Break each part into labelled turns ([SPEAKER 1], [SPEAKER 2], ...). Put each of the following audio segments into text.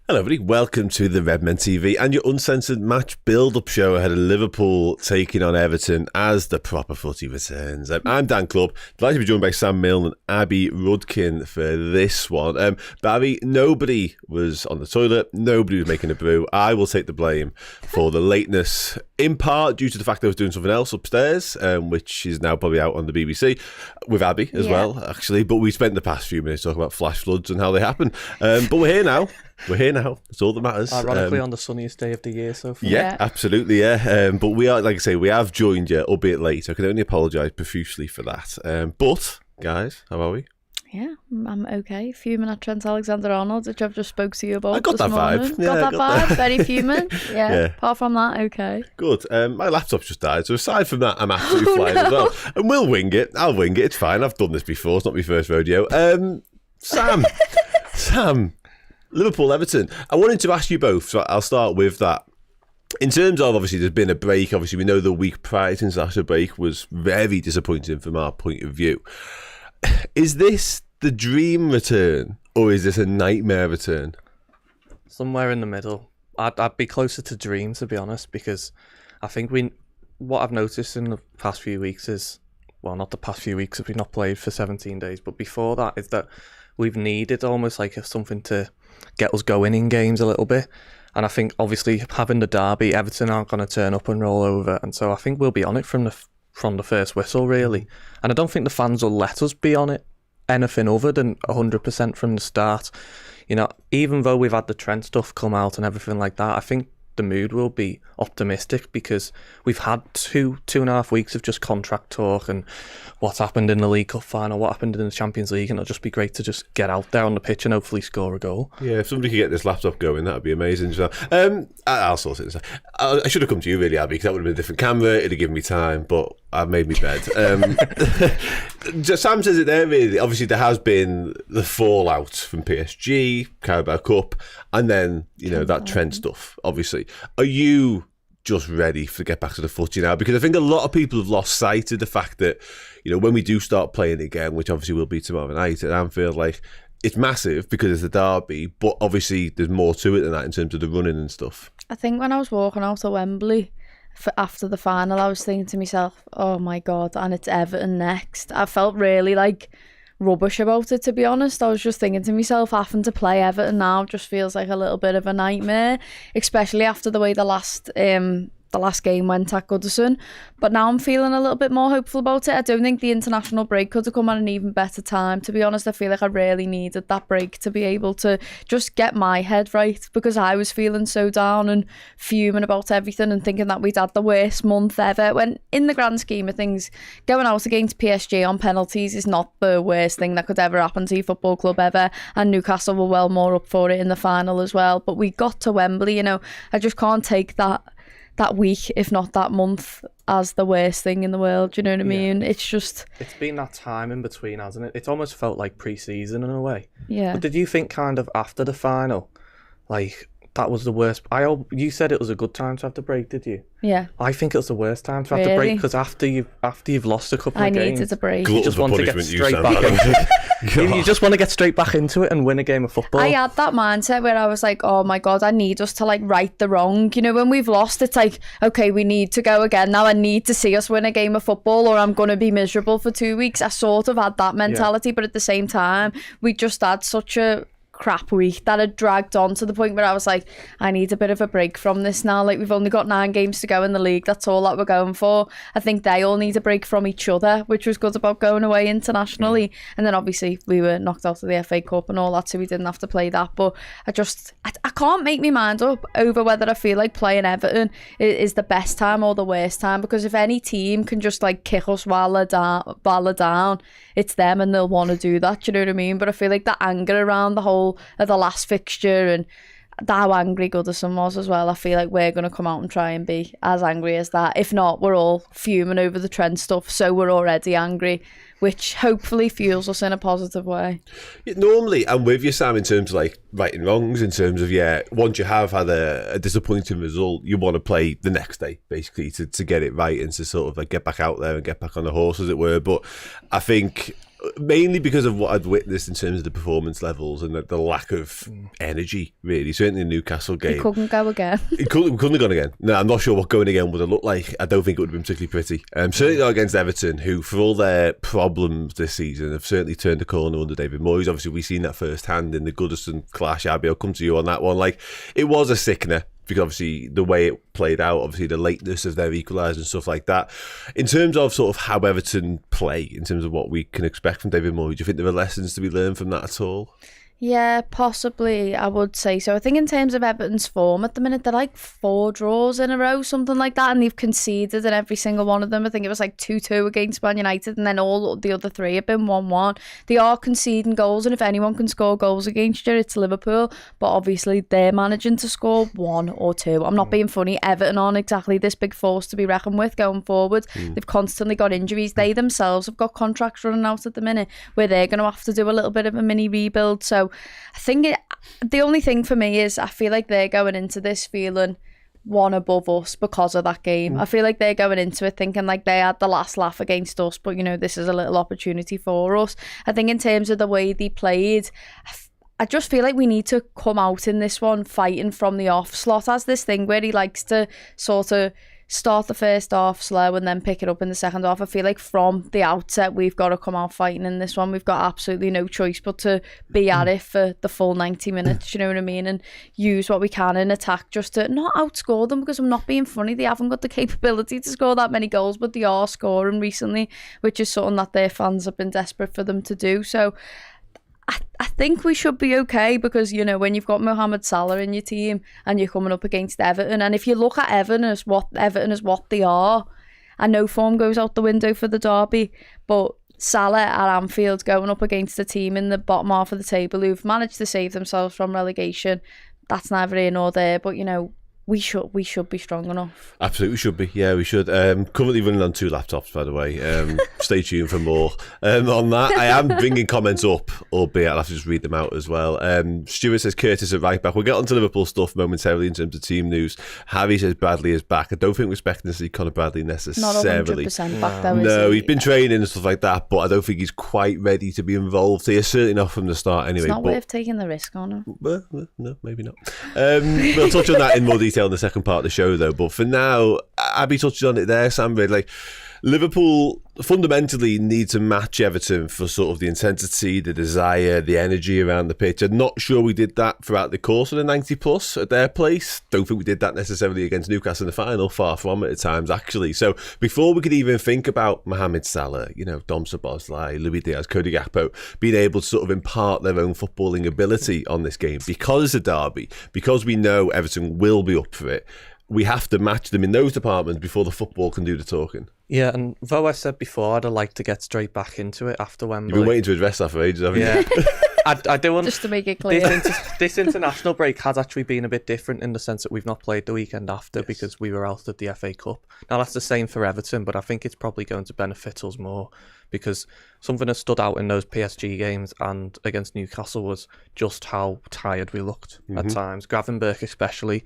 [SPEAKER 1] Hello everybody, welcome to the Redmen TV and your Uncensored Match Build Up show ahead of Liverpool taking on Everton as the proper footy returns. I'm Dan Clubb, delighted to be joined by Sam Millne and Abby Rudkin for this one. Barry, nobody was on the toilet, nobody was making a brew. I will take the blame for the lateness, in part due to the fact that I was doing something else upstairs, which is now probably out on the BBC, with Abby as well, actually. But we spent the past few minutes talking about flash floods and how they happen. But we're here now. We're here now. That's all that matters.
[SPEAKER 2] Ironically, on the sunniest day of the year so far.
[SPEAKER 1] Yeah, absolutely, yeah. But we are, like I say, we have joined you, albeit late. I can only apologise profusely for that. But, guys, how are we?
[SPEAKER 3] Yeah, I'm okay. Fuming at Trent Alexander-Arnold, which I've just spoke to you about.
[SPEAKER 1] I got that
[SPEAKER 3] morning.
[SPEAKER 1] vibe. Yeah,
[SPEAKER 3] got that vibe. Very fuming. Yeah. Apart from that, okay.
[SPEAKER 1] Good. My laptop's just died, so aside from that, I'm absolutely flying as well. And we'll wing it. I'll wing it. It's fine. I've done this before. It's not my first rodeo. Sam. Liverpool, Everton. I wanted to ask you both, so I'll start with that. In terms of, obviously, there's been a break. Obviously, we know the week prior to international break was very disappointing from our point of view. Is this the dream return, or is this a nightmare return?
[SPEAKER 2] Somewhere in the middle. I'd be closer to dream, to be honest, because I think what I've noticed in the past few weeks is, well, not the past few weeks, if we've not played for 17 days, but before that, is that we've needed almost like something to get us going in games a little bit. And I think, obviously, having the derby, Everton aren't going to turn up and roll over. And so I think we'll be on it from the first whistle, really. And I don't think the fans will let us be on it anything other than 100% from the start. You know, even though we've had the Trent stuff come out and everything like that, I think the mood will be optimistic because we've had two and a half weeks of just contract talk and what's happened in the League Cup final, what happened in the Champions League, and it'll just be great to just get out there on the pitch and hopefully score a goal. Yeah,
[SPEAKER 1] if somebody could get this laptop going, that'd be amazing. So, I'll sort it. I should have come to you really, Abby, because that would have been a different camera. It'd have given me time, but I've made me bed. Sam says it there, really. Obviously, there has been the fallout from PSG, Carabao Cup, and then, you know, that Trent stuff, obviously. Are you just ready to get back to the footy now? Because I think a lot of people have lost sight of the fact that, you know, when we do start playing again, which obviously will be tomorrow night at Anfield, like, it's massive because it's a derby, but obviously there's more to it than that in terms of the running and stuff.
[SPEAKER 3] I think when I was walking out of Wembley after the final, I was thinking to myself, oh my God, and it's Everton next. I felt really like rubbish about it, to be honest. I was just thinking to myself, having to play Everton now just feels like a little bit of a nightmare, especially after the way the last game went at Goodison. But now I'm feeling a little bit more hopeful about it. I don't think the international break could have come at an even better time, to be honest. I feel like I really needed that break to be able to just get my head right, because I was feeling so down and fuming about everything and thinking that we'd had the worst month ever, when in the grand scheme of things, going out against PSG on penalties is not the worst thing that could ever happen to your football club ever, and Newcastle were well more up for it in the final as well. But we got to Wembley, you know, I just can't take that week, if not that month, as the worst thing in the world. Do you know what I mean? It's
[SPEAKER 2] been that time in between, hasn't it? It's almost felt like pre-season in a way.
[SPEAKER 3] Yeah.
[SPEAKER 2] But did you think kind of after the final, like, that was the worst? You said it was a good time to have the break, did you?
[SPEAKER 3] Yeah.
[SPEAKER 2] I think it was the worst time to have the break, because after you've lost a couple of games,
[SPEAKER 3] I needed a break.
[SPEAKER 2] You just want to get straight back into it. You just want to get straight back into it and win a game of football.
[SPEAKER 3] I had that mindset where I was like, oh my God, I need us to like right the wrong. You know, when we've lost, it's like, okay, we need to go again. Now I need to see us win a game of football or I'm going to be miserable for 2 weeks. I sort of had that mentality, but at the same time, we just had such a crap week that had dragged on to the point where I was like, I need a bit of a break from this now. Like, we've only got 9 games to go in the league. That's all that we're going for. I think they all need a break from each other, which was good about going away internationally. And then obviously we were knocked out of the FA Cup and all that, so we didn't have to play that. But I can't make my mind up over whether I feel like playing Everton is the best time or the worst time, because if any team can just like kick us while they're down, it's them, and they'll want to do that. Do you know what I mean? But I feel like the anger around the whole of the last fixture and how angry Goodison was as well, I feel like we're going to come out and try and be as angry as that. If not, we're all fuming over the Trent stuff, so we're already angry, which hopefully fuels us in a positive way.
[SPEAKER 1] Yeah, normally, I'm with you, Sam, in terms of like righting wrongs, in terms of, once you have had a disappointing result, you want to play the next day, basically, to get it right and to sort of like get back out there and get back on the horse, as it were. But I think mainly because of what I'd witnessed in terms of the performance levels and the lack of energy, really. Certainly in the Newcastle game.
[SPEAKER 3] It couldn't go again.
[SPEAKER 1] We couldn't have gone again. No, I'm not sure what going again would have looked like. I don't think it would have been particularly pretty. Certainly not against Everton, who, for all their problems this season, have certainly turned a corner under David Moyes. Obviously, we've seen that firsthand in the Goodison clash. Abby, I'll come to you on that one. Like, it was a sickener, because obviously the way it played out, obviously the lateness of their equaliser and stuff like that. In terms of sort of how Everton play, in terms of what we can expect from David Moyes, do you think there are lessons to be learned from that at all?
[SPEAKER 3] Yeah, possibly, I would say so. I think in terms of Everton's form at the minute, they're like 4 draws in a row, something like that, and they've conceded in every single one of them. I think it was like 2-2 against Man United, and then all the other 3 have been 1-1. They are conceding goals, and if anyone can score goals against you, it's Liverpool, but obviously they're managing to score 1 or 2. I'm not being funny. Everton aren't exactly this big force to be reckoned with going forward. They've constantly got injuries. They themselves have got contracts running out at the minute where they're going to have to do a little bit of a mini rebuild, so I think the only thing for me is I feel like they're going into this feeling one above us because of that game. I feel like they're going into it thinking like they had the last laugh against us, but, you know, this is a little opportunity for us. I think in terms of the way they played, I just feel like we need to come out in this one fighting from the off. Slot has this thing where he likes to sort of start the first half slow and then pick it up in the second half. I feel like from the outset we've got to come out fighting in this one. We've got absolutely no choice but to be at it for the full 90 minutes, you know what I mean, and use what we can in attack just to not outscore them, because I'm not being funny, they haven't got the capability to score that many goals, but they are scoring recently, which is something that their fans have been desperate for them to do. So I think we should be okay, because, you know, when you've got Mohamed Salah in your team and you're coming up against Everton, and if you look at Everton as what they are, I know form goes out the window for the derby, but Salah at Anfield going up against a team in the bottom half of the table who've managed to save themselves from relegation, that's neither here nor there, but, you know, we should be strong enough.
[SPEAKER 1] Absolutely should be. Yeah, we should. Currently running on 2 laptops, by the way. Stay tuned for more on that. I am bringing comments up, albeit I'll have to just read them out as well. Stuart says Curtis at right back. We'll get on to Liverpool stuff momentarily in terms of team news. Harry says Bradley is back. I don't think we're expecting to see Conor Bradley necessarily.
[SPEAKER 3] Not 100% back though,
[SPEAKER 1] No,
[SPEAKER 3] is he?
[SPEAKER 1] he's been training and stuff like that, but I don't think he's quite ready to be involved here. Certainly not from the start anyway.
[SPEAKER 3] It's not worth taking the risk on him.
[SPEAKER 1] Well, no, maybe not. We'll touch on that in more detail in the second part of the show, though. But for now, Abby touched on it there, Sam. Like, Liverpool fundamentally need to match Everton for sort of the intensity, the desire, the energy around the pitch. I'm not sure we did that throughout the course of the 90 plus at their place. Don't think we did that necessarily against Newcastle in the final, far from it at times, actually. So before we could even think about Mohamed Salah, you know, Dom Szoboszlai, Luis Diaz, Cody Gakpo being able to sort of impart their own footballing ability on this game, because it's a derby, because we know Everton will be up for it, we have to match them in those departments before the football can do the talking.
[SPEAKER 2] Yeah, and though I said before I'd like to get straight back into it after Wembley.
[SPEAKER 1] You've been waiting to address that for ages, haven't you?
[SPEAKER 2] I do want
[SPEAKER 3] Just to make it clear.
[SPEAKER 2] This international break has actually been a bit different in the sense that we've not played the weekend after because we were out at the FA Cup. Now that's the same for Everton, but I think it's probably going to benefit us more, because something that stood out in those PSG games and against Newcastle was just how tired we looked at times. Gravenberch especially.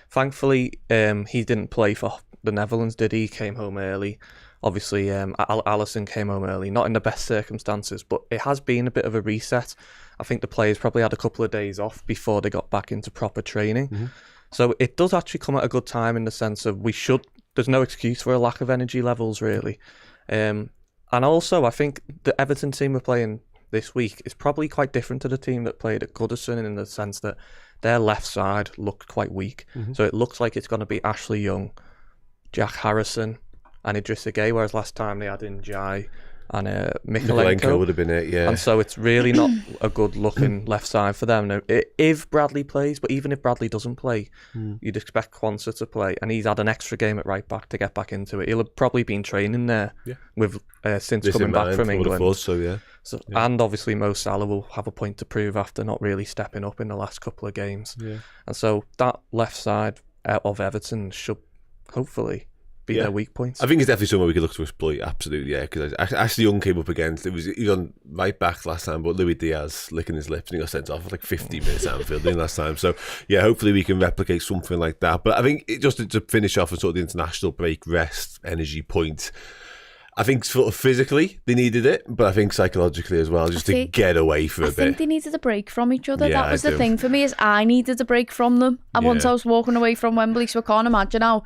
[SPEAKER 2] Thankfully, he didn't play for the Netherlands, did he? He came home early. Obviously, Alisson came home early, not in the best circumstances, but it has been a bit of a reset. I think the players probably had a couple of days off before they got back into proper training. So it does actually come at a good time in the sense of there's no excuse for a lack of energy levels, really. And also, I think the Everton team we're playing this week is probably quite different to the team that played at Goodison, in the sense that their left side looked quite weak. So it looks like it's going to be Ashley Young, Jack Harrison and Idrissa Gueye, whereas last time they had in Jai and Mikalenko
[SPEAKER 1] would have been it, yeah.
[SPEAKER 2] And so it's really not a good looking left side for them. Now, if Bradley plays, but even if Bradley doesn't play, you'd expect Kwanzaa to play, and he's had an extra game at right back to get back into it. He'll have probably been training there with since
[SPEAKER 1] This
[SPEAKER 2] coming
[SPEAKER 1] in
[SPEAKER 2] back
[SPEAKER 1] mind,
[SPEAKER 2] from
[SPEAKER 1] would have
[SPEAKER 2] England.
[SPEAKER 1] thought so, yeah.
[SPEAKER 2] So, and obviously Mo Salah will have a point to prove after not really stepping up in the last couple of games. And so that left side of Everton should hopefully be their weak points.
[SPEAKER 1] I think it's definitely somewhere we could look to exploit, absolutely, yeah. Because Ashley Young came up against, he was on right back last time, but Luis Diaz licking his lips and he got sent off for like 50 minutes at Anfield last time. So yeah, hopefully we can replicate something like that. But I think just to finish off on sort of the international break rest energy point, I think sort of physically they needed it, but I think psychologically as well, just to get away for a bit.
[SPEAKER 3] I think they needed a break from each other.
[SPEAKER 1] Yeah,
[SPEAKER 3] that was
[SPEAKER 1] I
[SPEAKER 3] the
[SPEAKER 1] do.
[SPEAKER 3] thing for me, is I needed a break from them. And once
[SPEAKER 1] Yeah.
[SPEAKER 3] I was walking away from Wembley, so I can't imagine how.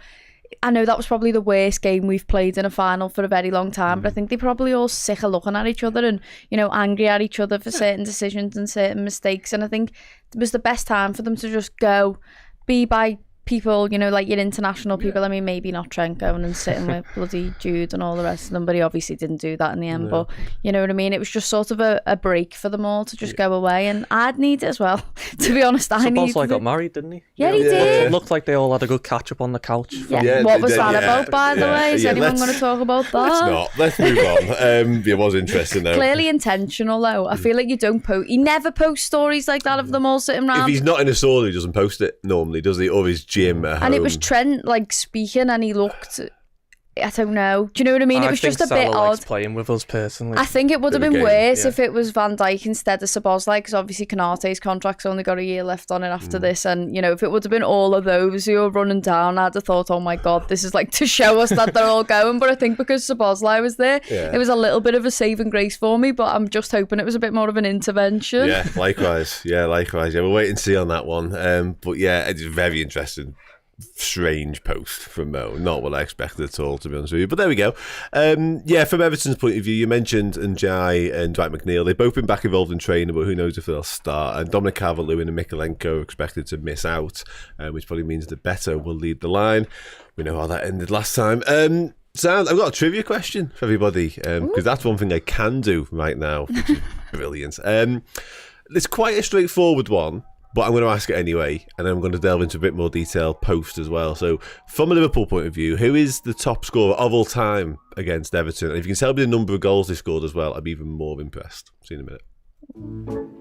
[SPEAKER 3] I know that was probably the worst game we've played in a final for a very long time, but I think they probably all sick of looking at each other and, angry at each other for certain decisions and certain mistakes. And I think it was the best time for them to just go, be by people, like your international people. I mean, maybe not Trent going and sitting with bloody Jude and all the rest of them, but he obviously didn't do that in the end. But you know what I mean? It was just sort of a break for them all to just go away, and I'd need it as well. To be honest, I needed
[SPEAKER 2] Szoboszlai
[SPEAKER 3] it.
[SPEAKER 2] got married, didn't he?
[SPEAKER 3] Yeah, he
[SPEAKER 2] It
[SPEAKER 3] did.
[SPEAKER 2] looked like they all had a good catch up on the couch.
[SPEAKER 3] Yeah.
[SPEAKER 1] Yeah,
[SPEAKER 3] What was
[SPEAKER 1] they-
[SPEAKER 3] that
[SPEAKER 1] yeah,
[SPEAKER 3] about, by the
[SPEAKER 1] yeah,
[SPEAKER 3] way? Is
[SPEAKER 1] yeah,
[SPEAKER 3] anyone
[SPEAKER 1] let's-
[SPEAKER 3] going to talk about
[SPEAKER 1] Let's
[SPEAKER 3] that?
[SPEAKER 1] not. Let's move on. It was interesting though.
[SPEAKER 3] Clearly intentional, though. I feel like you don't post. He never posts stories like that of them all sitting
[SPEAKER 1] If
[SPEAKER 3] around.
[SPEAKER 1] he's not in a sauna, he doesn't post it normally, does he? Or his gym at home.
[SPEAKER 3] And it was Trent speaking, and he looked. I don't know. Do you know what I mean? It was
[SPEAKER 2] think
[SPEAKER 3] just a bit
[SPEAKER 2] Salah likes
[SPEAKER 3] odd.
[SPEAKER 2] playing with us personally.
[SPEAKER 3] I think it would have
[SPEAKER 1] Bit of
[SPEAKER 3] been
[SPEAKER 1] a game,
[SPEAKER 3] worse
[SPEAKER 2] yeah.
[SPEAKER 3] if it was Van Dijk instead of Szoboszlai, because obviously Konate's contract's only got a year left on it after this, and if it would have been all of those who were running down, I'd have thought, oh my god, this is to show us that they're all going. But I think because Szoboszlai was there,
[SPEAKER 1] Yeah.
[SPEAKER 3] it was a little bit of a saving grace for me. But I'm just hoping it was a bit more of an intervention.
[SPEAKER 1] Yeah, likewise. Yeah, we'll wait and see on that one. But yeah, it's very interesting. Strange post from Mo. Not what I expected at all, to be honest with you. But there we go. Yeah, from Everton's point of view, you mentioned Njai and Dwight McNeil. They've both been back involved in training, but who knows if they'll start. And Dominic Calvert-Lewin and Mikalenko are expected to miss out, which probably means that Beto will lead the line. We know how that ended last time. Sam, I've got a trivia question for everybody, because that's one thing I can do right now, which is brilliant. It's quite a straightforward one, but I'm going to ask it anyway, and then I'm going to delve into a bit more detail post as well. So, from a Liverpool point of view, who is the top scorer of all time against Everton? And if you can tell me the number of goals they scored as well, I'd be even more impressed. See you in a minute.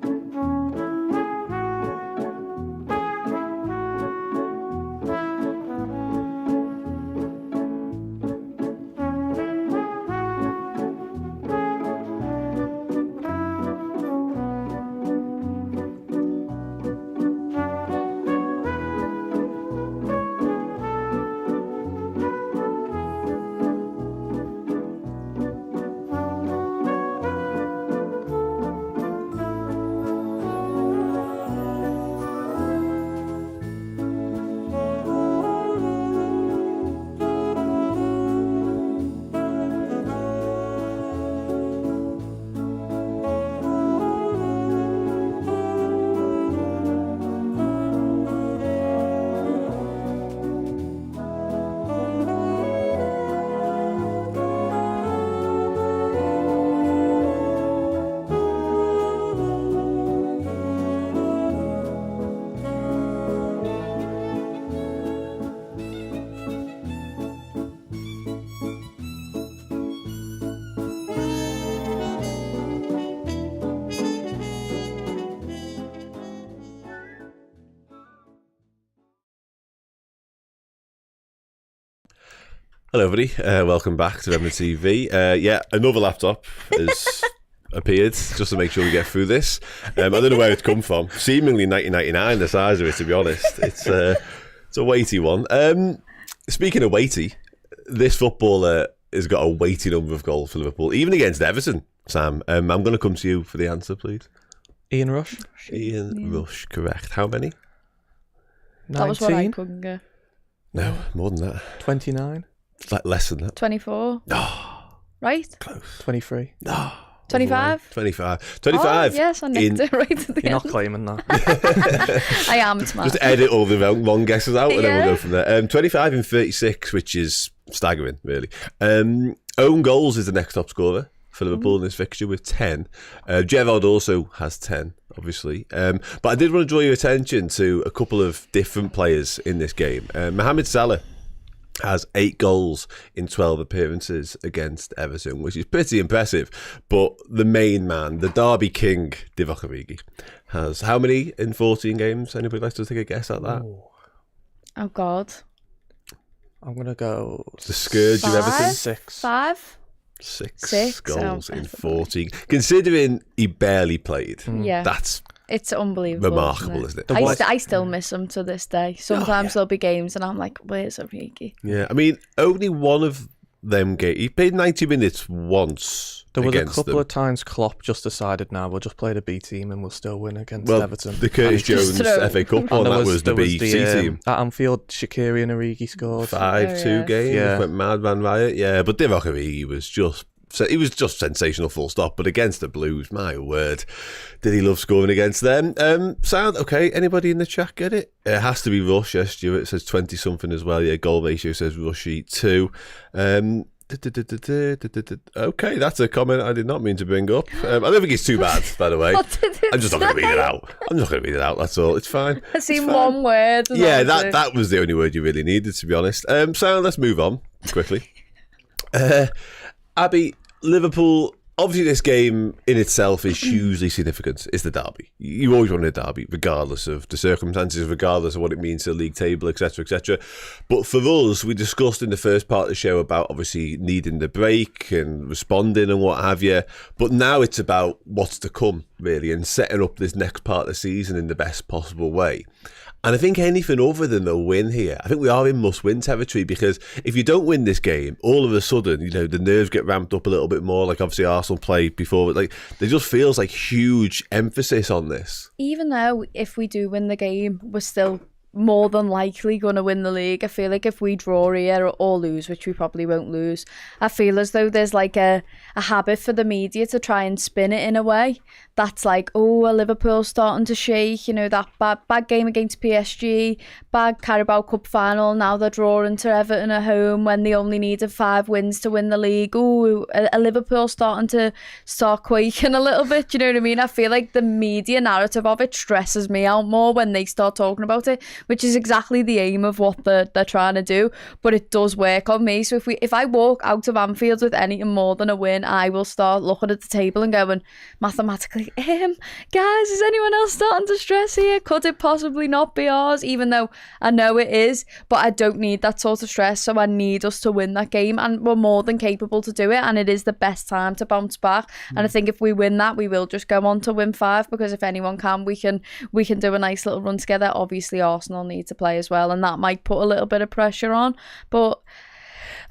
[SPEAKER 1] Hello, everybody. Welcome back to Redmen TV. Yeah, another laptop has appeared just to make sure we get through this. I don't know where it's come from. Seemingly 1999, the size of it, to be honest. It's a weighty one. Speaking of weighty, this footballer has got a weighty number of goals for Liverpool, even against Everton, Sam. I'm going to come to you for the answer, please.
[SPEAKER 2] Ian Rush,
[SPEAKER 1] Ian Rush, correct. How many?
[SPEAKER 3] That was what I
[SPEAKER 2] 19,
[SPEAKER 3] couldn't get.
[SPEAKER 1] No, more than that.
[SPEAKER 2] 29,
[SPEAKER 1] It's like less than that.
[SPEAKER 3] 24. Right?
[SPEAKER 1] Close.
[SPEAKER 2] 23.
[SPEAKER 3] 25.
[SPEAKER 1] 25.
[SPEAKER 3] Oh,
[SPEAKER 1] 25.
[SPEAKER 3] yes, I nicked it right at the
[SPEAKER 2] You're
[SPEAKER 3] end.
[SPEAKER 2] not claiming that.
[SPEAKER 3] I am smart.
[SPEAKER 1] Just edit all the wrong guesses out and then
[SPEAKER 3] Yeah.
[SPEAKER 1] we'll go from there. 25 in 36, which is staggering, really. Own goals is the next top scorer for Liverpool in this fixture with 10. Gerrard also has 10, obviously. But I did want to draw your attention to a couple of different players in this game. Mohamed Salah has 8 goals in 12 appearances against Everton, which is pretty impressive. But the main man, the Derby king, Divock Origi, has how many in 14 games? Anybody like to take a guess at that?
[SPEAKER 3] Oh, God.
[SPEAKER 2] I'm going to go
[SPEAKER 1] The scourge of Everton?
[SPEAKER 2] 6.
[SPEAKER 3] 5?
[SPEAKER 1] 6
[SPEAKER 3] Six?
[SPEAKER 1] goals
[SPEAKER 3] Oh,
[SPEAKER 1] in
[SPEAKER 3] definitely.
[SPEAKER 1] 14. Considering he barely played,
[SPEAKER 3] Yeah.
[SPEAKER 1] that's
[SPEAKER 3] It's unbelievable.
[SPEAKER 1] remarkable, isn't it?
[SPEAKER 3] I still miss him to this day. Sometimes there'll be games and I'm like, where's Origi?
[SPEAKER 1] Yeah, I mean, only one of He played 90 minutes once.
[SPEAKER 2] There was a
[SPEAKER 1] against
[SPEAKER 2] couple
[SPEAKER 1] them.
[SPEAKER 2] of times Klopp just decided, now we'll just play the B team and we'll still win against
[SPEAKER 1] Well,
[SPEAKER 2] Everton.
[SPEAKER 1] the Curtis Jones FA Cup one, that was the B team.
[SPEAKER 2] At Anfield, Shaqiri and Origi scored.
[SPEAKER 1] 5-2 game,
[SPEAKER 2] Yeah.
[SPEAKER 1] went mad man riot. Yeah, but Divock Origi was just sensational, full stop. But against the Blues, my word, did he love scoring against them? Sound okay? Anybody in the chat get it? It has to be Rush. Yes, Stuart says 20 something as well. Yeah, goal ratio says Rushy 2. Okay, that's a comment I did not mean to bring up. I don't think it's too bad, by the way. I'm just not going to read it out. That's all. It's fine.
[SPEAKER 3] I seen one word.
[SPEAKER 1] Yeah, that was the only word you really needed, to be honest. So let's move on quickly. Abby, Liverpool. Obviously, this game in itself is hugely significant. It's the derby. You always want a derby, regardless of the circumstances, regardless of what it means to the league table, etc., etc. But for us, we discussed in the first part of the show about obviously needing the break and responding and what have you. But now it's about what's to come, really, and setting up this next part of the season in the best possible way. And I think anything other than a win here, I think we are in must-win territory, because if you don't win this game, all of a sudden, the nerves get ramped up a little bit more. Like obviously Arsenal played before, but like there just feels like huge emphasis on this.
[SPEAKER 3] Even though if we do win the game, we're still more than likely going to win the league. I feel like if we draw here or lose, which we probably won't lose, I feel as though there's like a habit for the media to try and spin it in a way that's like, oh, Liverpool's starting to shake, that bad game against PSG, bad Carabao Cup final, now they're drawing to Everton at home when they only needed 5 wins to win the league. Oh, a Liverpool starting to start quaking a little bit, you know what I mean? I feel like the media narrative of it stresses me out more when they start talking about it, which is exactly the aim of what they're trying to do, but it does work on me. So if I walk out of Anfield with anything more than a win, I will start looking at the table and going, mathematically, guys, is anyone else starting to stress here? Could it possibly not be ours? Even though I know it is, but I don't need that sort of stress, so I need us to win that game, and we're more than capable to do it, and it is the best time to bounce back. And I think if we win that, we will just go on to win 5, because if anyone can, we can do a nice little run together. Obviously Arsenal need to play as well, and that might put a little bit of pressure on, but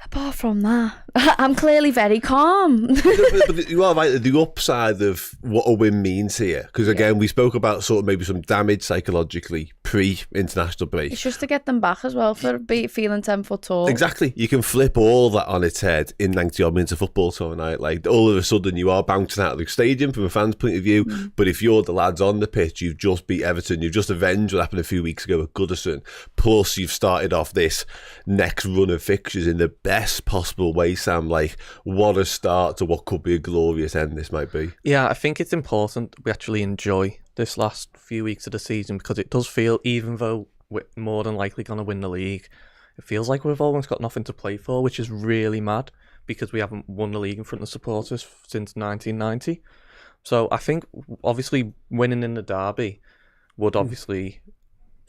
[SPEAKER 3] apart from that, I'm clearly very calm.
[SPEAKER 1] but you are right, the upside of what a win means here, because again, we spoke about sort of maybe some damage psychologically pre-international break.
[SPEAKER 3] It's just to get them back as well for feeling 10 foot tall.
[SPEAKER 1] Exactly. You can flip all that on its head in 90 odd minutes of football tomorrow night. Like all of a sudden you are bouncing out of the stadium from a fan's point of view, but if you're the lads on the pitch, you've just beat Everton, you've just avenged what happened a few weeks ago at Goodison, plus you've started off this next run of fixtures in the best possible way, Sam. Like, what a start to what could be a glorious end this might be.
[SPEAKER 2] Yeah, I think it's important we actually enjoy this last few weeks of the season, because it does feel, even though we're more than likely going to win the league, it feels like we've almost got nothing to play for, which is really mad, because we haven't won the league in front of supporters since 1990. So I think obviously winning in the derby would obviously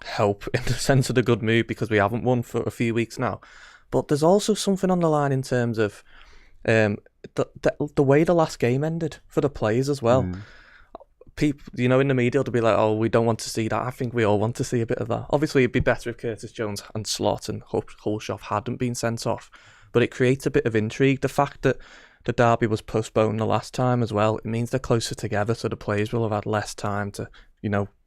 [SPEAKER 2] help in the sense of the good mood, because we haven't won for a few weeks now. But there's also something on the line in terms of the way the last game ended for the players as well. People, in the media, they'll be like, oh, we don't want to see that. I think we all want to see a bit of that. Obviously, it'd be better if Curtis Jones and Slot and Hulshoff hadn't been sent off. But it creates a bit of intrigue. The fact that the derby was postponed the last time as well, it means they're closer together, so the players will have had less time to,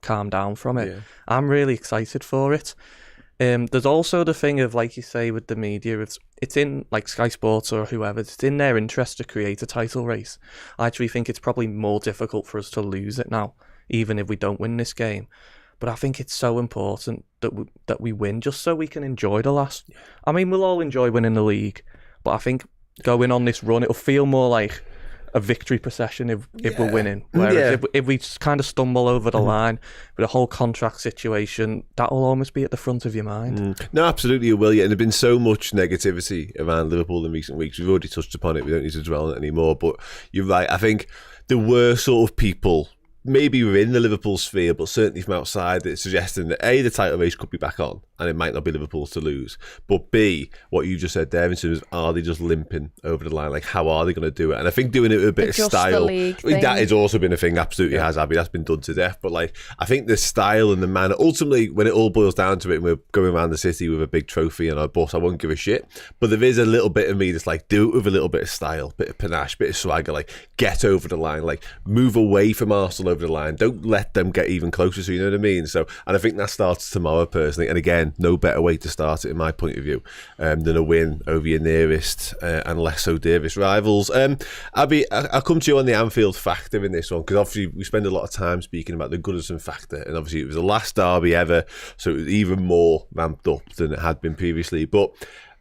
[SPEAKER 2] calm down from it. Yeah. I'm really excited for it. There's also the thing of, like you say, with the media, it's in like Sky Sports or whoever, it's in their interest to create a title race. I actually think it's probably more difficult for us to lose it now, even if we don't win this game. But I think it's so important that we win, just so we can enjoy the last. I mean, we'll all enjoy winning the league, but I think going on this run, it'll feel more like a victory procession if we're winning. Whereas if we just kind of stumble over the line with a whole contract situation, that'll almost be at the front of your mind.
[SPEAKER 1] No, absolutely it will. Yeah, and there's been so much negativity around Liverpool in recent weeks. We've already touched upon it. We don't need to dwell on it anymore. But you're right. I think there were sort of people maybe within the Liverpool sphere, but certainly from outside, it's suggesting that A, the title race could be back on, and it might not be Liverpool's to lose. But B, what you just said there in terms of, are they just limping over the line? Like, how are they going to do it? And I think doing it with a bit of style, that has also been a thing, absolutely has, Abby. That's been done to death. But like, I think the style and the manner, ultimately, when it all boils down to it, and we're going around the city with a big trophy on our bus, I won't give a shit. But there is a little bit of me that's like, do it with a little bit of style, bit of panache, bit of swagger, like, get over the line, like, move away from Arsenal over the line. Don't let them get even closer, so you know what I mean? So, and I think that starts tomorrow, personally. And again, no better way to start it, in my point of view, than a win over your nearest and less so dearest rivals. Abby, I'll come to you on the Anfield factor in this one, because obviously we spend a lot of time speaking about the Goodison factor, and obviously it was the last derby ever, so it was even more ramped up than it had been previously. But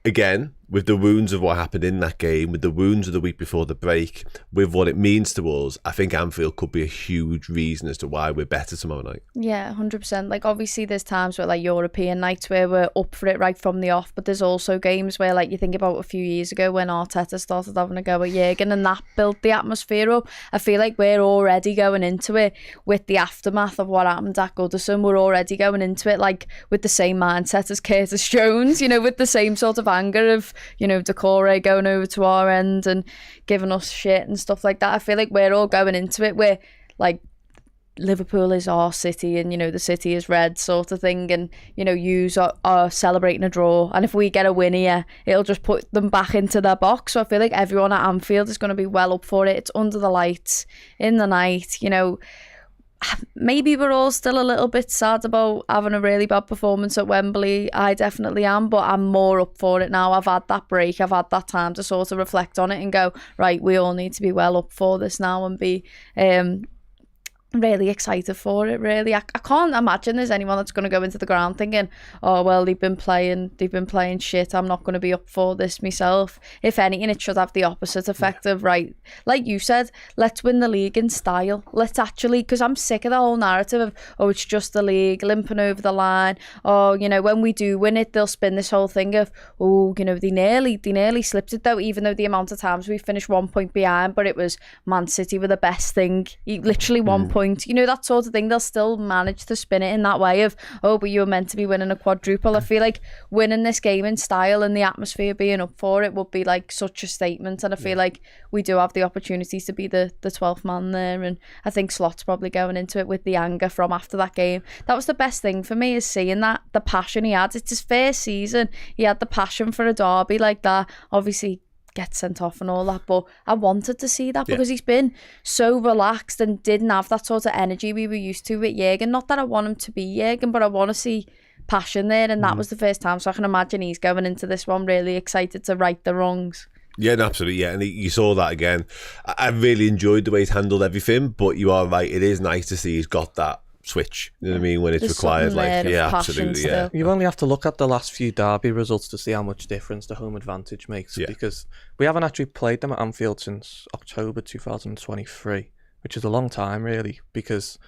[SPEAKER 1] again, with the wounds of what happened in that game, with the wounds of the week before the break, with what it means to us, I think Anfield could be a huge reason as to why we're better tomorrow night.
[SPEAKER 3] Yeah, 100%. Like, obviously there's times where, like, European nights where we're up for it right from the off, but there's also games where, like, you think about a few years ago when Arteta started having a go at Jurgen, and that built the atmosphere up. I feel like we're already going into it with the aftermath of what happened at Goodison. We're already going into it, like, with the same mindset as Curtis Jones, you know, with the same sort of anger of, you know, Decore going over to our end and giving us shit and stuff like that. I feel like we're all going into it where, like, Liverpool is our city and, you know, the city is red sort of thing, and, you know, yous are celebrating a draw, and if we get a win here, it'll just put them back into their box. So I feel like everyone at Anfield is going to be well up for it. It's under the lights in the night, you know. Maybe we're all still a little bit sad about having a really bad performance at Wembley. I definitely am, but I'm more up for it now. I've had that break. I've had that time to sort of reflect on it and go, right, we all need to be well up for this now and be really excited for it, really. I can't imagine there's anyone that's going to go into the ground thinking, oh, well, they've been playing shit, I'm not going to be up for this myself. If anything, it should have the opposite effect of, right, like you said, let's win the league in style. Let's actually, because I'm sick of the whole narrative of, oh, it's just the league, limping over the line. Oh, you know, when we do win it, they'll spin this whole thing of, oh, you know, they nearly slipped it though, even though the amount of times we finished 1 point behind, but it was Man City were the best thing. Literally 1 point. You know, that sort of thing. They'll still manage to spin it in that way of, oh, but you were meant to be winning a quadruple. I feel like winning this game in style and the atmosphere being up for it would be like such a statement, and I feel like we do have the opportunities to be the 12th man there, and I think Slot's probably going into it with the anger from after that game. That was the best thing for me, is seeing that, the passion he had. It's his first season. He had the passion for a derby like that. Obviously get sent off and all that, but I wanted to see that because he's been so relaxed and didn't have that sort of energy we were used to with Jurgen. Not that I want him to be Jurgen, but I want to see passion there, and that was the first time, so I can imagine he's going into this one really excited to right the wrongs.
[SPEAKER 1] Yeah, no, absolutely, yeah, and you saw that again. I really enjoyed the way he's handled everything, but you are right, it is nice to see he's got that switch, you know what I mean, when it's required. Like, yeah, absolutely, yeah.
[SPEAKER 2] You only have to look at the last few derby results to see how much difference the home advantage makes, because we haven't actually played them at Anfield since October 2023, which is a long time really, because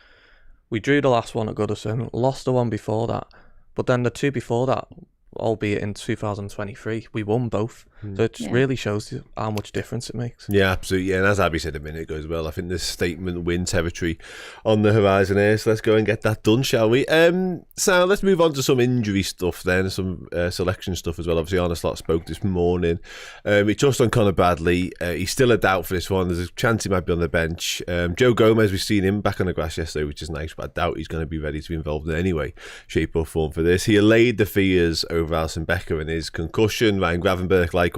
[SPEAKER 2] we drew the last one at Goodison, lost the one before that, but then the two before that, albeit in 2023, we won both. So it really shows you how much difference it makes.
[SPEAKER 1] Yeah, absolutely. Yeah, and as Abby said a minute ago as well, I think there's statement win territory on the horizon here. So let's go and get that done, shall we? So let's move on to some injury stuff then, some selection stuff as well. Obviously, Arne Slot spoke this morning. He touched on Conor Bradley. He's still a doubt for this one. There's a chance he might be on the bench. Joe Gomez, we've seen him back on the grass yesterday, which is nice, but I doubt he's going to be ready to be involved in any way, shape or form for this. He allayed the fears over Alisson Becker and his concussion. Ryan Gravenberch, likewise,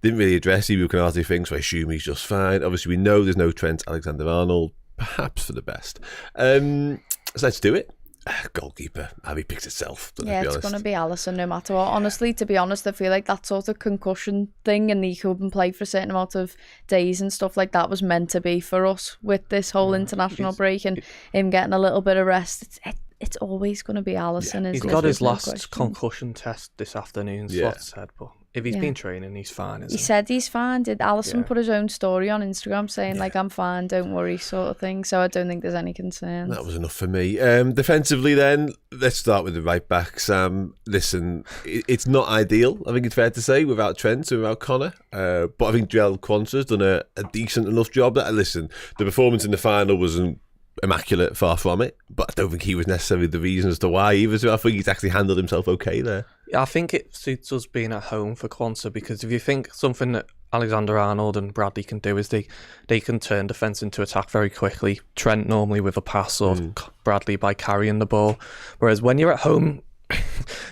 [SPEAKER 1] didn't really address Ibu Konaté things, so I assume he's just fine. Obviously, we know there's no Trent Alexander-Arnold, perhaps for the best. So let's do it. Goalkeeper, Abby picks itself.
[SPEAKER 3] Yeah, it's going to be Alisson no matter what. Honestly, to be honest, I feel like that sort of concussion thing, and he couldn't play for a certain amount of days and stuff like that, was meant to be for us with this whole international break and him getting a little bit of rest. It's always going to be Alisson.
[SPEAKER 2] He's got his last concussion test this afternoon, Slot said, but if he's been training, he's fine, isn't he?
[SPEAKER 3] He said he's fine. Did Alisson put his own story on Instagram saying, like, I'm fine, don't worry, sort of thing. So I don't think there's any concern.
[SPEAKER 1] That was enough for me. Defensively then, let's start with the right back, Sam. Listen, it's not ideal, I think it's fair to say, without Trent and without Connor. But I think Joel Quansah's done a decent enough job. Listen, the performance in the final wasn't immaculate, far from it, but I don't think he was necessarily the reason as to why either. So I think he's actually handled himself okay there.
[SPEAKER 2] Yeah, I think it suits us being at home for Kwanzaa, because if you think something that Alexander-Arnold and Bradley can do is they can turn defence into attack very quickly. Trent normally with a pass, or Bradley by carrying the ball. Whereas when you're at home,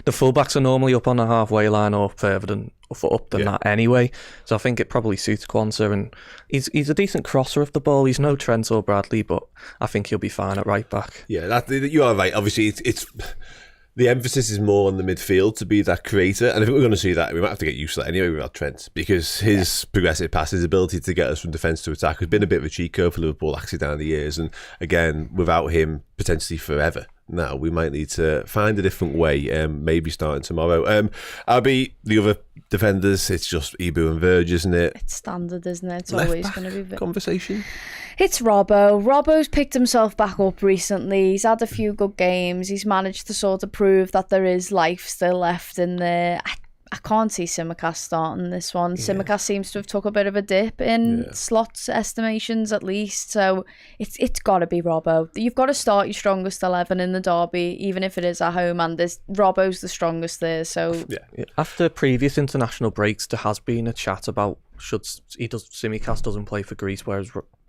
[SPEAKER 2] the fullbacks are normally up on the halfway line or further than that anyway. So I think it probably suits Kwanzaa, and he's a decent crosser of the ball. He's no Trent or Bradley, but I think he'll be fine at right back.
[SPEAKER 1] Yeah, you are right. Obviously, it's the emphasis is more on the midfield to be that creator, and I think we're going to see that. We might have to get used to that anyway without Trent, because his progressive pass, his ability to get us from defence to attack has been a bit of a cheat code for Liverpool actually down the years, and again, without him potentially forever. Now we might need to find a different way, maybe starting tomorrow. Albie, the other defenders, it's just Ibu and Verge, isn't it?
[SPEAKER 3] It's standard, isn't it? It's
[SPEAKER 1] Left
[SPEAKER 3] always
[SPEAKER 1] back
[SPEAKER 3] going to be...
[SPEAKER 1] conversation?
[SPEAKER 3] It's Robbo. Robbo's picked himself back up recently. He's had a few good games. He's managed to sort of prove that there is life still left in there. I can't see Tsimikas starting this one. Tsimikas seems to have took a bit of a dip in slots estimations at least. So it's got to be Robbo. You've got to start your strongest 11 in the derby, even if it is at home, and Robbo's the strongest there. So
[SPEAKER 2] after previous international breaks, there has been a chat about Tsimikas doesn't play for Greece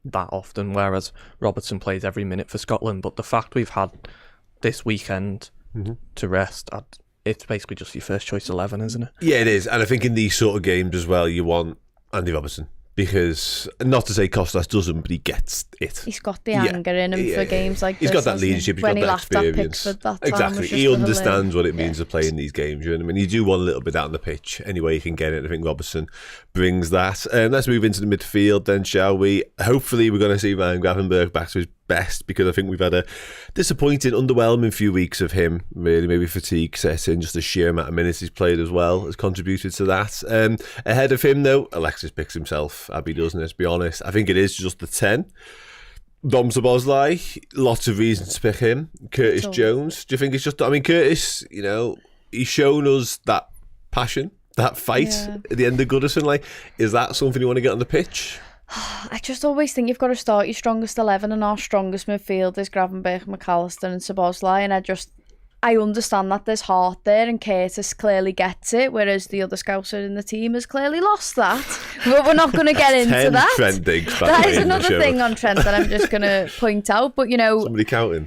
[SPEAKER 2] that often, whereas Robertson plays every minute for Scotland. But the fact we've had this weekend to rest, it's basically just your first choice 11, isn't it? Yeah,
[SPEAKER 1] it is. And I think in these sort of games as well, you want Andy Robertson. Because, not to say Kostas doesn't, but he gets it.
[SPEAKER 3] He's got the anger in him for games like
[SPEAKER 1] this. He's got that leadership, he's got that experience.
[SPEAKER 3] Exactly.
[SPEAKER 1] He understands what it means to play in these games. You know what I mean? You do want a little bit out on the pitch any way you can get it. I think Robertson brings that. Let's move into the midfield then, shall we? Hopefully we're going to see Ryan Gravenberch back to his best, because I think we've had a disappointing, underwhelming few weeks of him, really. Maybe fatigue set in, just the sheer amount of minutes he's played as well has contributed to that. Ahead of him though, Alexis picks himself. Abby doesn't, let's be honest. I think it is just the 10. Dom Szoboszlai, lots of reasons to pick him. Curtis Jones, do you think it's just, I mean, Curtis, you know, he's shown us that passion, that fight at the end of Goodison. Like, is that something you want to get on the pitch?
[SPEAKER 3] I just always think you've got to start your strongest 11, and our strongest midfield is Gravenberch, McAllister and Szoboszlai, and I understand that there's heart there, and Curtis clearly gets it, whereas the other scouser in the team has clearly lost that. But we're not going to get into that.
[SPEAKER 1] Trent Diggs,
[SPEAKER 3] that is another thing on Trent that I'm just going to point out. But, you know...
[SPEAKER 1] Somebody counting.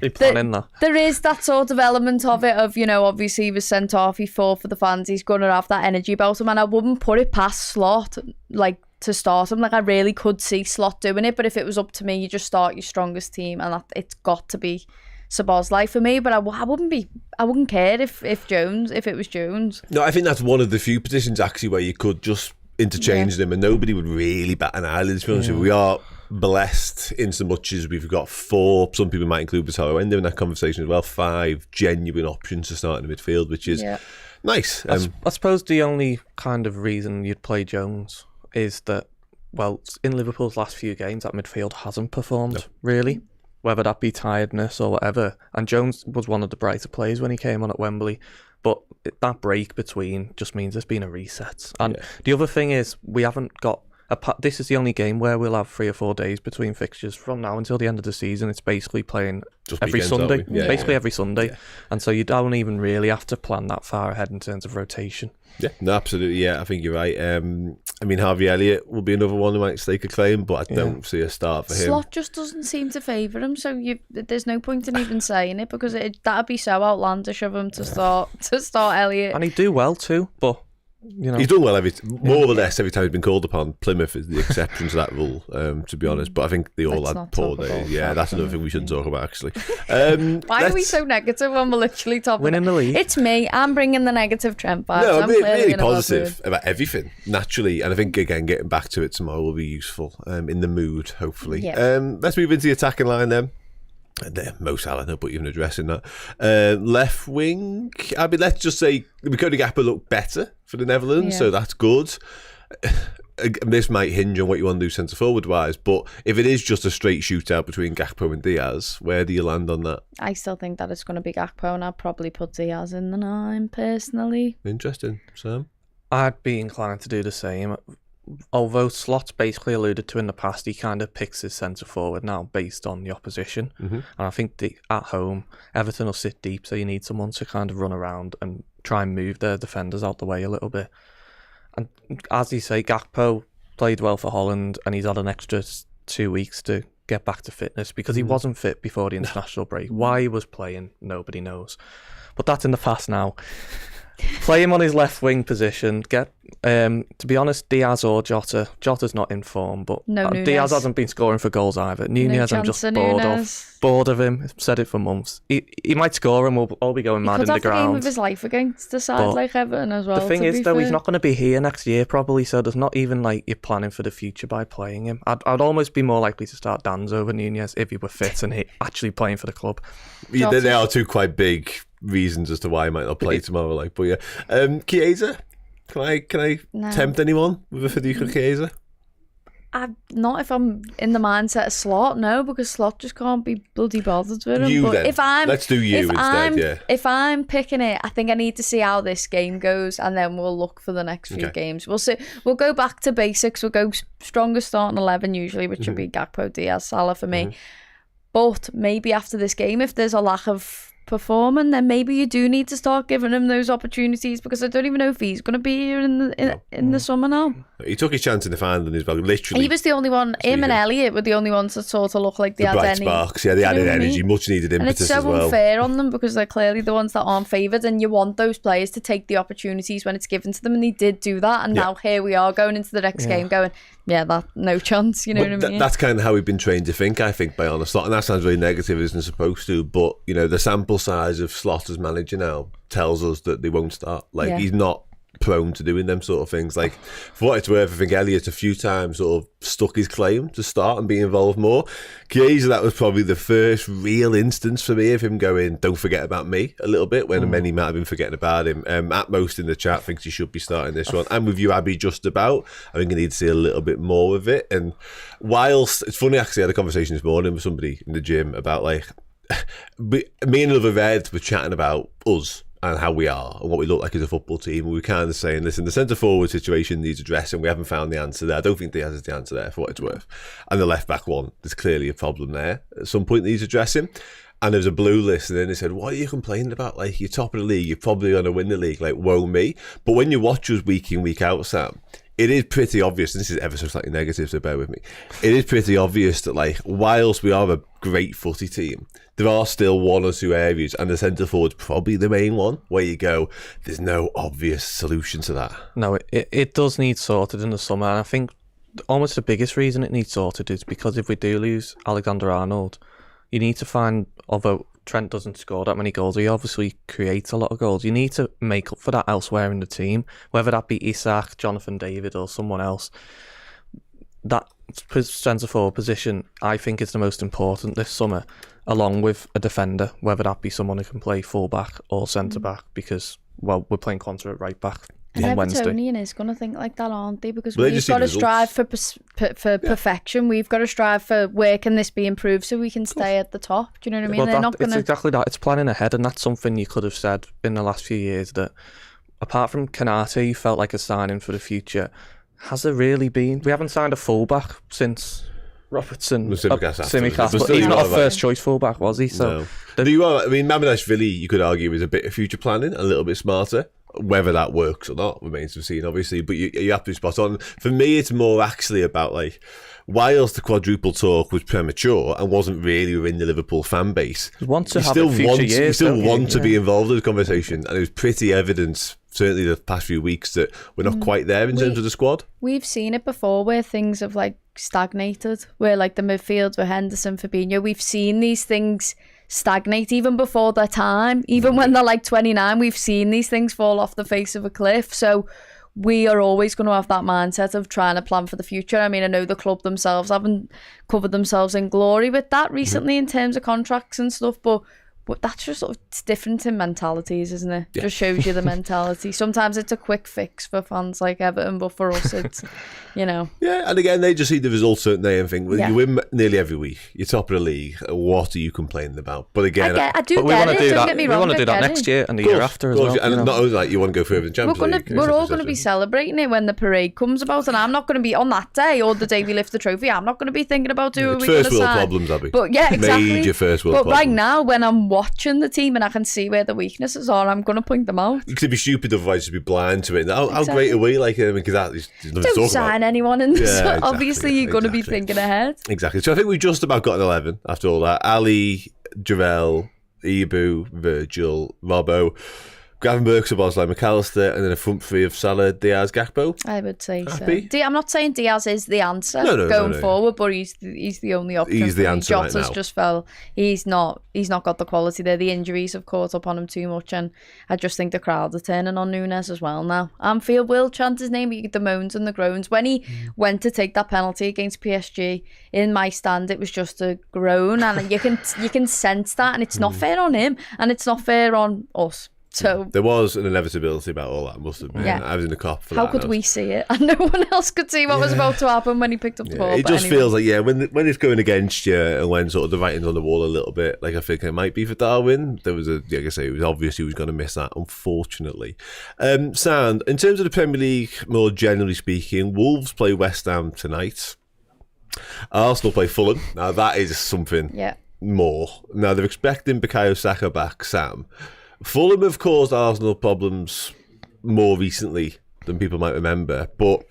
[SPEAKER 3] There is that sort of element of it of, you know, obviously he was sent off, he fought for the fans, he's going to have that energy about him, and I wouldn't put it past Slot, like, to start him. Like, I really could see Slot doing it, but if it was up to me, you just start your strongest team, and it's got to be Szoboszlai for me. But I wouldn't care if it was Jones.
[SPEAKER 1] No, I think that's one of the few positions actually where you could just interchange them and nobody would really bat an eyelid. To be honest with you, we are blessed in so much as we've got 4, some people might include Bataro Endo in that conversation as well, 5 genuine options to start in the midfield, which is nice.
[SPEAKER 2] I suppose the only kind of reason you'd play Jones is that, well, in Liverpool's last few games, that midfield hasn't performed, really, whether that be tiredness or whatever. And Jones was one of the brighter players when he came on at Wembley, but that break between just means there's been a reset. And the other thing is, we haven't got... This is the only game where we'll have 3 or 4 days between fixtures. From now until the end of the season, it's basically playing just every Sunday. Every Sunday. And so you don't even really have to plan that far ahead in terms of rotation.
[SPEAKER 1] Yeah, no, absolutely. Yeah, I think you're right. I mean, Harvey Elliott will be another one who might stake a claim, but I don't see a start for him.
[SPEAKER 3] Slot just doesn't seem to favour him, so there's no point in even saying it, because that'd be so outlandish of him to start Elliott.
[SPEAKER 2] And he'd do well too, but you know,
[SPEAKER 1] he's done well more or less every time he's been called upon. Plymouth is the exception to that rule, to be honest. But I think they all had poor days. Yeah, that's another thing we shouldn't talk about, actually.
[SPEAKER 3] Why are we so negative when we're literally top
[SPEAKER 2] winning the league?
[SPEAKER 3] It's me. I'm bringing the negative Trent vibes.
[SPEAKER 1] No, I'm really positive about everything, naturally. And I think, again, getting back to it tomorrow will be useful, in the mood, hopefully.
[SPEAKER 3] Yeah.
[SPEAKER 1] Let's move into the attacking line then. Mo Salah, no point even addressing that. Left wing, I mean, let's just say Cody Gakpo looked better for the Netherlands, so that's good. This might hinge on what you want to do centre forward wise, but if it is just a straight shootout between Gakpo and Diaz, where do you land on that?
[SPEAKER 3] I still think that it's going to be Gakpo, and I'd probably put Diaz in the 9 personally.
[SPEAKER 1] Interesting, Sam.
[SPEAKER 2] I'd be inclined to do the same. although Slot's basically alluded to in the past, he kind of picks his centre forward now based on the opposition. And I think at home, Everton will sit deep, so you need someone to kind of run around and try and move their defenders out the way a little bit. And as you say, Gakpo played well for Holland, and he's had an extra 2 weeks to get back to fitness because he wasn't fit before the international break. Why he was playing, nobody knows. But that's in the past now. Play him on his left wing position. Get to be honest, Diaz or Jota. Jota's not in form, but Diaz hasn't been scoring for goals either. Nunez, I'm just bored of him. I've said it for months. He might score and we'll all be going mad in the ground. He could have the game
[SPEAKER 3] of his life against a side like Everton as well.
[SPEAKER 2] The thing is, though, he's not going to be here next year probably, so there's not even like you're planning for the future by playing him. I'd almost be more likely to start Danz over Nunez if he were fit and actually playing for the club.
[SPEAKER 1] Yeah, they are two quite big reasons as to why he might not play tomorrow. Like, but yeah, Chiesa. Can I tempt anyone with a Federico Chiesa?
[SPEAKER 3] Not if I'm in the mindset of Slot, no, because Slot just can't be bloody bothered with him.
[SPEAKER 1] But then. Let's do you instead,
[SPEAKER 3] If I'm picking it, I think I need to see how this game goes, and then we'll look for the next few games. We'll see. We'll go back to basics. We'll go strongest starting 11 usually, which would be Gakpo, Diaz, Salah for me. But maybe after this game, if there's a lack of performing, then maybe you do need to start giving him those opportunities, because I don't even know if he's going to be here in the summer now.
[SPEAKER 1] He took his chance in the final as well, literally.
[SPEAKER 3] He was the only one. Him and Elliott were the only ones that sort of look like they had
[SPEAKER 1] bright
[SPEAKER 3] any
[SPEAKER 1] sparks. Yeah, they added energy, much needed impetus as well.
[SPEAKER 3] And it's so unfair on them because they're clearly the ones that aren't favoured, and you want those players to take the opportunities when it's given to them, and they did do that. And now here we are going into the next game going, no chance, you know what I mean?
[SPEAKER 1] That's kind of how we've been trained to think, I think, by honest. And that sounds really negative, isn't supposed to, but the sample size of Slot as manager now tells us that they won't start. He's not prone to doing them sort of things. Like, for what it's worth, I think Elliott a few times sort of stuck his claim to start and be involved more. Chiesa, that was probably the first real instance for me of him going, don't forget about me, a little bit, when many might have been forgetting about him. At most in the chat thinks he should be starting this one. And with you, Abby, just about. I think I need to see a little bit more of it. And whilst, it's funny, actually, I had a conversation this morning with somebody in the gym about, like, me and another Red were chatting about us and how we are and what we look like as a football team. And we were kind of saying, listen, the centre forward situation needs addressing. We haven't found the answer there. I don't think Diaz is the answer there, for what it's worth. And the left back one, there's clearly a problem there. At some point needs addressing. And there was a blue list, and then they said, what are you complaining about? Like, you're top of the league, you're probably going to win the league. Like, woe me. But when you watch us week in, week out, Sam, it is pretty obvious, and this is ever so slightly negative, so bear with me. It is pretty obvious that, like, whilst we are a great footy team, there are still one or two areas, and the centre forward's probably the main one, where you go, there's no obvious solution to that.
[SPEAKER 2] No, it does need sorted in the summer, and I think almost the biggest reason it needs sorted is because if we do lose Alexander-Arnold, you need to find, although Trent doesn't score that many goals, he obviously creates a lot of goals. You need to make up for that elsewhere in the team, whether that be Isak, Jonathan David or someone else. That centre forward position, I think, is the most important this summer, along with a defender, whether that be someone who can play full back or centre back, because, well, we're playing Quanta at right back.
[SPEAKER 3] And Evertonian is going to think like that, aren't they? Because we've got to strive for perfection. We've got to strive for where can this be improved so we can stay at the top. Do you know what I mean?
[SPEAKER 2] Well,
[SPEAKER 3] They're not going
[SPEAKER 2] to. It's exactly that. It's planning ahead, and that's something you could have said in the last few years. That apart from Kanate, you felt like a signing for the future. Has there really been? We haven't signed a fullback since Robertson, Tsimikas, but he's not a first choice fullback, was he? So
[SPEAKER 1] no. Mamardashvili, you could argue, is a bit of future planning, a little bit smarter. Whether that works or not remains to be seen, obviously, but you have to be spot on. For me, it's more actually about, like, whilst the quadruple talk was premature and wasn't really within the Liverpool fan base, we still want to be involved in the conversation, and it was pretty evident, certainly the past few weeks, that we're not quite there in terms of the squad.
[SPEAKER 3] We've seen it before where things have, like, stagnated, where, like, the midfield with Henderson, Fabinho, we've seen these things stagnate even before their time. Even when they're like 29, we've seen these things fall off the face of a cliff. So we are always going to have that mindset of trying to plan for the future. I mean, I know the club themselves haven't covered themselves in glory with that recently in terms of contracts and stuff, but But that's just sort of, it's different in mentalities, isn't it? Just shows you the mentality. Sometimes it's a quick fix for fans like Everton, but for us it's,
[SPEAKER 1] Yeah, and again, they just see the results, don't they, and think, well, you win nearly every week. You're top of the league. What are you complaining about? But again,
[SPEAKER 3] I do
[SPEAKER 2] but we
[SPEAKER 3] get
[SPEAKER 2] want
[SPEAKER 3] it.
[SPEAKER 2] to do
[SPEAKER 3] Don't
[SPEAKER 2] that.
[SPEAKER 3] get me
[SPEAKER 2] We
[SPEAKER 3] wrong.
[SPEAKER 2] want to do that
[SPEAKER 3] I get
[SPEAKER 2] next
[SPEAKER 3] it.
[SPEAKER 2] year and the year after as well.
[SPEAKER 1] And not only that, you want to go further in the Champions League.
[SPEAKER 3] We're all going to be celebrating it when the parade comes about, and I'm not going to be on that day or the day we lift the trophy. I'm not going to be thinking about who are we going to
[SPEAKER 1] First world
[SPEAKER 3] sign.
[SPEAKER 1] problems, Abby.
[SPEAKER 3] But yeah, exactly.
[SPEAKER 1] Major first world problems.
[SPEAKER 3] But right now, when I'm watching the team and I can see where the weaknesses are, I'm going to point them out.
[SPEAKER 1] Because it'd be stupid otherwise to be blind to it. How great are we? Like, because there's nothing to talk
[SPEAKER 3] Don't sign anyone in this.
[SPEAKER 1] Yeah, exactly,
[SPEAKER 3] Obviously, you're going to be thinking ahead.
[SPEAKER 1] Exactly. So I think we just about got an 11 after all that. Ali, Jarell, Ibu, Virgil, Robbo, Gravenberch, Szoboszlai, McAllister, and then a front three of Salah, Diaz, Gakpo.
[SPEAKER 3] I would say
[SPEAKER 1] Happy?
[SPEAKER 3] so. I'm not saying Diaz is the answer
[SPEAKER 1] No.
[SPEAKER 3] forward, but he's the only option.
[SPEAKER 1] He's the
[SPEAKER 3] for me.
[SPEAKER 1] answer right
[SPEAKER 3] Jota's
[SPEAKER 1] now.
[SPEAKER 3] just fell. He's not got the quality there. The injuries have caught up on him too much, and I just think the crowd are turning on Nunes as well now. Anfield will chant his name, but you get the moans and the groans. When he went to take that penalty against PSG, in my stand, it was just a groan, and you can sense that, and it's not fair on him, and it's not fair on us. So
[SPEAKER 1] there was an inevitability about all that, must have been.
[SPEAKER 3] Yeah.
[SPEAKER 1] I was in the cop for
[SPEAKER 3] how
[SPEAKER 1] that.
[SPEAKER 3] could we see it? And no one else could see what was about to happen when he picked up the ball.
[SPEAKER 1] It
[SPEAKER 3] but
[SPEAKER 1] just
[SPEAKER 3] anyway.
[SPEAKER 1] feels like, when it's going against you and when sort of the writing's on the wall a little bit, like I think it might be for Darwin. There was like I say, it was obvious he was going to miss that, unfortunately. Sand, in terms of the Premier League, more generally speaking, Wolves play West Ham tonight. Arsenal play Fulham. Now that is something more. Now they're expecting Bukayo Saka back, Sam. Fulham have caused Arsenal problems more recently than people might remember. But,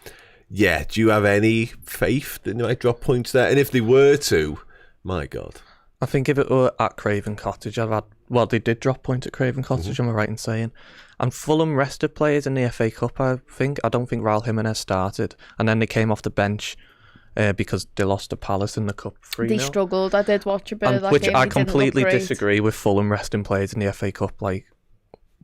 [SPEAKER 1] do you have any faith that they might drop points there? And if they were to, my God.
[SPEAKER 2] I think if it were at Craven Cottage, they did drop point at Craven Cottage, am I right in saying? And Fulham rested players in the FA Cup, I think. I don't think Raul Jimenez started. And then they came off the bench because they lost to Palace in the Cup 3-0.
[SPEAKER 3] They struggled. I did watch a bit of that
[SPEAKER 2] which
[SPEAKER 3] game.
[SPEAKER 2] I
[SPEAKER 3] They didn't look
[SPEAKER 2] completely
[SPEAKER 3] great.
[SPEAKER 2] disagree with Fulham resting players in the FA Cup. Like,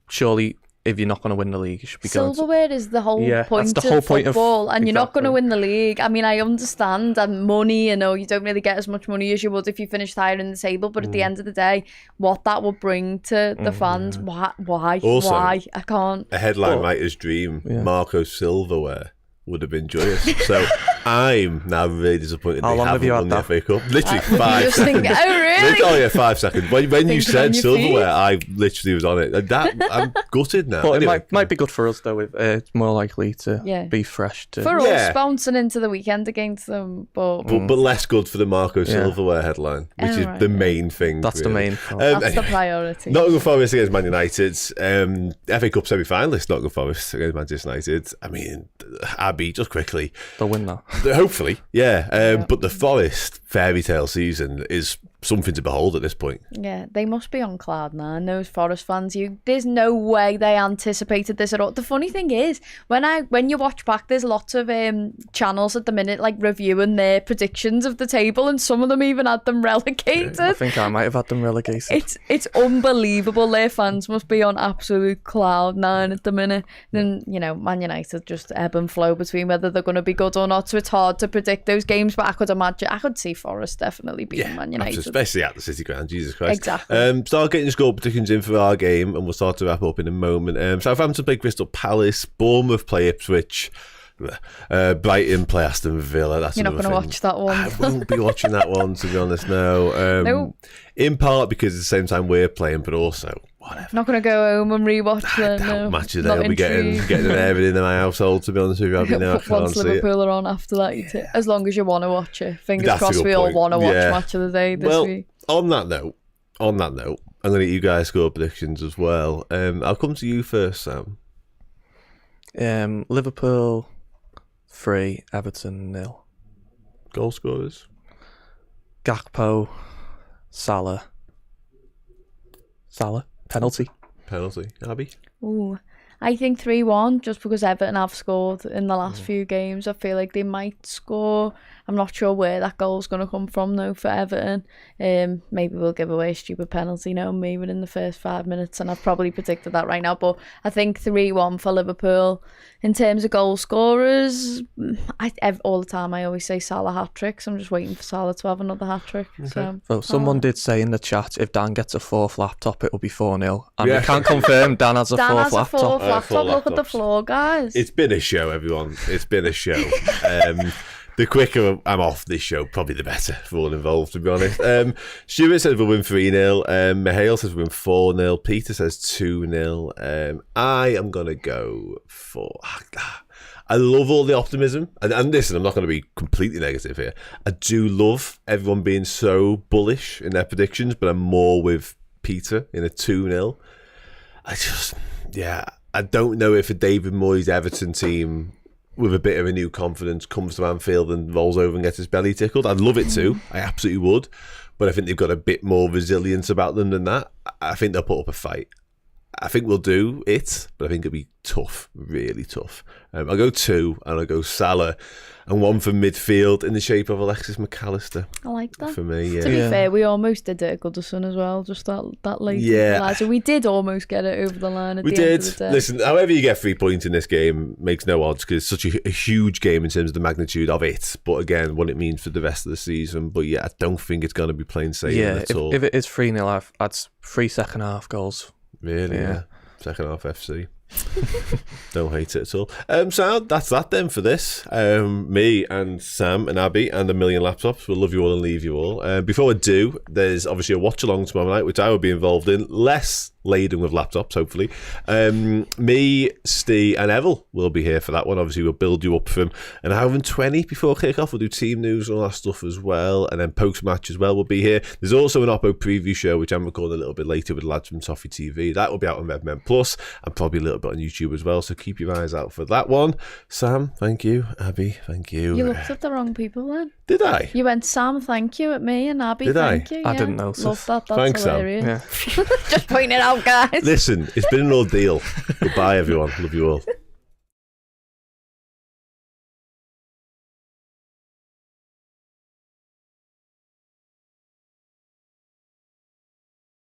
[SPEAKER 2] surely if you're not going to win the league, you should be going to...
[SPEAKER 3] Silverware is the whole point
[SPEAKER 2] that's the whole
[SPEAKER 3] of
[SPEAKER 2] point
[SPEAKER 3] football, and you're not going to
[SPEAKER 2] exactly.
[SPEAKER 3] win the league. I mean, I understand, and money, you don't really get as much money as you would if you finished higher in the table, but at the end of the day, what that will bring to the fans, why?
[SPEAKER 1] Also,
[SPEAKER 3] I can't.
[SPEAKER 1] A headline writer's dream, Marco Silverware would have been joyous. So I'm now really disappointed
[SPEAKER 2] How
[SPEAKER 1] they
[SPEAKER 2] long have
[SPEAKER 1] haven't
[SPEAKER 2] you had
[SPEAKER 1] won the
[SPEAKER 2] that?
[SPEAKER 1] FA Cup. Literally
[SPEAKER 3] You
[SPEAKER 1] 5
[SPEAKER 3] just
[SPEAKER 1] seconds.
[SPEAKER 3] think, oh, really?
[SPEAKER 1] Oh yeah, 5 seconds. When you
[SPEAKER 3] Thinking
[SPEAKER 1] said
[SPEAKER 3] on your
[SPEAKER 1] silverware,
[SPEAKER 3] feet.
[SPEAKER 1] I literally was on it. And that I'm gutted now.
[SPEAKER 2] But
[SPEAKER 1] Anyway.
[SPEAKER 2] it might be good for us, though. If, it's more likely to be fresh.
[SPEAKER 3] For us, bouncing into the weekend against them, but
[SPEAKER 1] less good for the Marco Silverware headline, which is the main thing.
[SPEAKER 2] That's the
[SPEAKER 1] really.
[SPEAKER 2] main thing.
[SPEAKER 3] that's the priority.
[SPEAKER 1] Nottingham Forest against Man United. FA Cup semi-finalist Nottingham Forest against Manchester United. I mean, Abbey, just quickly.
[SPEAKER 2] They'll win that.
[SPEAKER 1] Hopefully, but the Forest fairy tale season is something to behold at this point.
[SPEAKER 3] Yeah, they must be on cloud nine, those Forest fans. There's no way they anticipated this at all. The funny thing is, when you watch back, there's lots of channels at the minute like reviewing their predictions of the table, and some of them even had them relegated.
[SPEAKER 2] I think I might have had them relegated.
[SPEAKER 3] It's unbelievable. Their fans must be on absolute cloud nine at the minute. Then Man United just ebb and flow between whether they're going to be good or not. So it's hard to predict those games. But I could see Forest definitely beating Man United.
[SPEAKER 1] Absolutely. Especially at the City Ground, Jesus Christ.
[SPEAKER 3] Exactly.
[SPEAKER 1] Start getting your score predictions in for our game, and we'll start to wrap up in a moment. Southampton play Crystal Palace, Bournemouth play Ipswich, Brighton play Aston Villa.
[SPEAKER 3] You're not going to watch that one.
[SPEAKER 1] I won't be watching that one, to be honest, no.
[SPEAKER 3] No.
[SPEAKER 1] In part because at the same time we're playing, but also, whatever.
[SPEAKER 3] Not going to go home and rewatch them. No.
[SPEAKER 1] Match of the day will be getting an everything in my household, to be honest with you.
[SPEAKER 3] Once Liverpool are on after that, as long as you want to watch it. Fingers crossed we all want to watch Match of the Day this week.
[SPEAKER 1] On that note, I'm going to get you guys score predictions as well. I'll come to you first, Sam.
[SPEAKER 2] Liverpool 3, Everton 0.
[SPEAKER 1] Goal scorers?
[SPEAKER 2] Gakpo, Salah. Penalty.
[SPEAKER 1] Abby?
[SPEAKER 3] Ooh, I think 3-1, just because Everton have scored in the last few games. I feel like they might score. I'm not sure where that goal's going to come from, though, for Everton. Maybe we'll give away a stupid penalty now, maybe in the first 5 minutes, and I've probably predicted that right now. But I think 3-1 for Liverpool. In terms of goal scorers, all the time I always say Salah hat-tricks. I'm just waiting for Salah to have another hat-trick.
[SPEAKER 2] So
[SPEAKER 3] So,
[SPEAKER 2] someone did say in the chat, if Dan gets a fourth laptop, it will be 4-0. And we can't confirm Dan has a
[SPEAKER 3] Dan
[SPEAKER 2] fourth
[SPEAKER 3] has a
[SPEAKER 2] laptop.
[SPEAKER 3] fourth laptop.
[SPEAKER 1] Four
[SPEAKER 3] Look at the
[SPEAKER 1] laptops.
[SPEAKER 3] floor, guys.
[SPEAKER 1] It's been a show, everyone. It's been a show. The quicker I'm off this show, probably the better for all involved, to be honest. Stuart says we'll win 3-0. Mihail says we'll win 4-0. Peter says 2-0. I am going to go for... I love all the optimism. And listen, I'm not going to be completely negative here. I do love everyone being so bullish in their predictions, but I'm more with Peter in a 2-0. I don't know if a David Moyes Everton team with a bit of a new confidence comes to Anfield and rolls over and gets his belly tickled. I'd love it to. I absolutely would. But I think they've got a bit more resilience about them than that. I think they'll put up a fight. I think we'll do it, but I think it'll be tough, really tough. I'll go 2, and I'll go Salah, and 1 for midfield in the shape of Alexis McAllister.
[SPEAKER 3] I like that.
[SPEAKER 1] For me,
[SPEAKER 3] To be fair, we almost did it at Goodison as well, just that late.
[SPEAKER 1] Yeah.
[SPEAKER 3] So we did almost get it over the line at
[SPEAKER 1] We
[SPEAKER 3] the
[SPEAKER 1] did.
[SPEAKER 3] end of the day.
[SPEAKER 1] Listen, however you get 3 points in this game makes no odds because it's such a huge game in terms of the magnitude of it. But again, what it means for the rest of the season. But yeah, I don't think it's going to be plain sailing at all.
[SPEAKER 2] If it is 3-0, that's 3 second half goals.
[SPEAKER 1] Really,
[SPEAKER 2] Yeah.
[SPEAKER 1] Second half FC. Don't hate it at all. So that's that then for this. Me and Sam and Abby and a million laptops. We'll love you all and leave you all. Before I do, there's obviously a watch along tomorrow night, which I will be involved in. Less laden with laptops, hopefully. Me, Steve, and Evil will be here for that one. Obviously, we'll build you up from an hour and 20 before kick-off. We'll do team news and all that stuff as well. And then post-match as well will be here. There's also an Oppo preview show, which I'm recording a little bit later with the lads from Toffee TV. That will be out on Redmen Plus and probably a little bit on YouTube as well. So keep your eyes out for that one. Sam, thank you. Abby, thank you.
[SPEAKER 3] You looked at the wrong people then.
[SPEAKER 1] Did I?
[SPEAKER 3] You went Sam, thank you at me, and Abby,
[SPEAKER 1] Did I?
[SPEAKER 3] thank you.
[SPEAKER 2] I
[SPEAKER 3] yeah.
[SPEAKER 2] didn't notice.
[SPEAKER 3] Love that. That's
[SPEAKER 1] Thanks, Sam.
[SPEAKER 3] hilarious.
[SPEAKER 2] Yeah.
[SPEAKER 3] Just pointing it out, guys.
[SPEAKER 1] Listen, it's been an ordeal. Goodbye, everyone. Love you all.